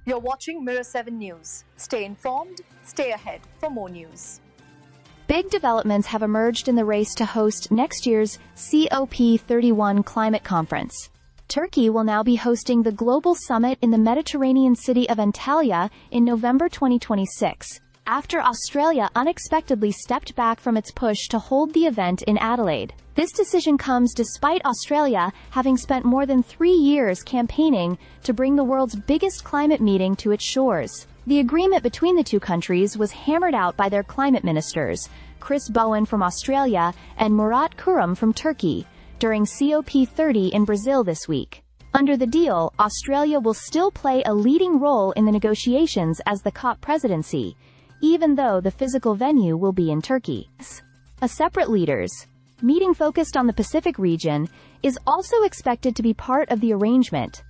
You're watching Mirror 7 News. Stay informed, stay ahead for more news. Big developments have emerged in the race to host next year's COP31 climate conference. Turkey will now be hosting the global summit in the Mediterranean city of Antalya in November 2026, after Australia unexpectedly stepped back from its push to hold the event in Adelaide. This decision comes despite Australia having spent more than 3 years campaigning to bring the world's biggest climate meeting to its shores. The agreement between the two countries was hammered out by their climate ministers, Chris Bowen from Australia and Murat Kurum from Turkey, during COP30 in Brazil this week. Under the deal, Australia will still play a leading role in the negotiations as the COP presidency, even though the physical venue will be in Turkey. A separate leaders' meeting focused on the Pacific region is also expected to be part of the arrangement,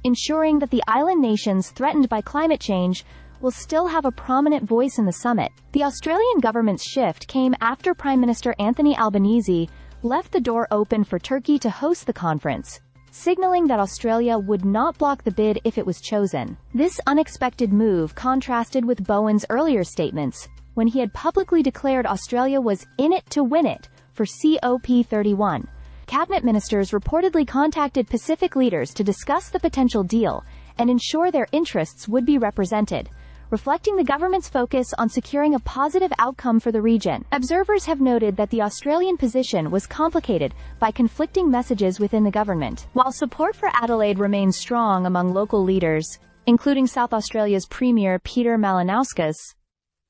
ensuring that the island nations threatened by climate change will still have a prominent voice in the summit. The Australian government's shift came after Prime Minister Anthony Albanese left the door open for Turkey to host the conference, signaling that Australia would not block the bid if it was chosen. This unexpected move contrasted with Bowen's earlier statements, when he had publicly declared Australia was in it to win it for COP31. Cabinet ministers reportedly contacted Pacific leaders to discuss the potential deal and ensure their interests would be represented, reflecting the government's focus on securing a positive outcome for the region. Observers have noted that the Australian position was complicated by conflicting messages within the government. While support for Adelaide remains strong among local leaders, including South Australia's Premier Peter Malinauskas,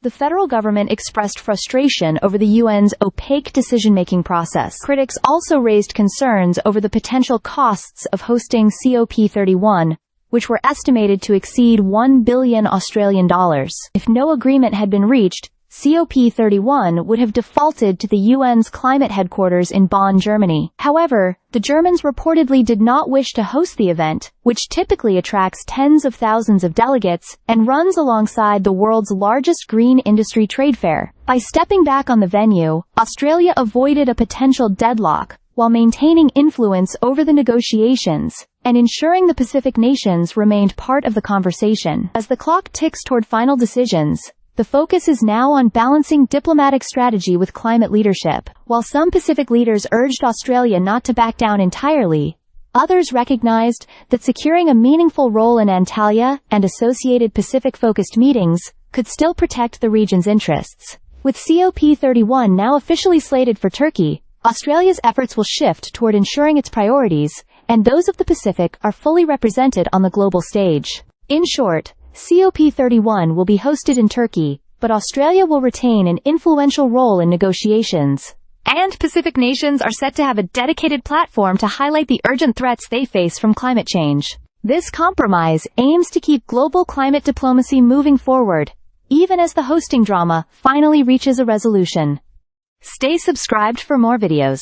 the federal government expressed frustration over the UN's opaque decision-making process. Critics also raised concerns over the potential costs of hosting COP31, which were estimated to exceed $1 billion Australian dollars. If no agreement had been reached, COP31 would have defaulted to the UN's climate headquarters in Bonn, Germany. However, the Germans reportedly did not wish to host the event, which typically attracts tens of thousands of delegates and runs alongside the world's largest green industry trade fair. By stepping back on the venue, Australia avoided a potential deadlock while maintaining influence over the negotiations and ensuring the Pacific nations remained part of the conversation. As the clock ticks toward final decisions, the focus is now on balancing diplomatic strategy with climate leadership. While some Pacific leaders urged Australia not to back down entirely, others recognized that securing a meaningful role in Antalya and associated Pacific-focused meetings could still protect the region's interests. With COP31 now officially slated for Turkey, Australia's efforts will shift toward ensuring its priorities and those of the Pacific are fully represented on the global stage. In short, COP31 will be hosted in Turkey, but Australia will retain an influential role in negotiations. And Pacific nations are set to have a dedicated platform to highlight the urgent threats they face from climate change. This compromise aims to keep global climate diplomacy moving forward, even as the hosting drama finally reaches a resolution. Stay subscribed for more videos.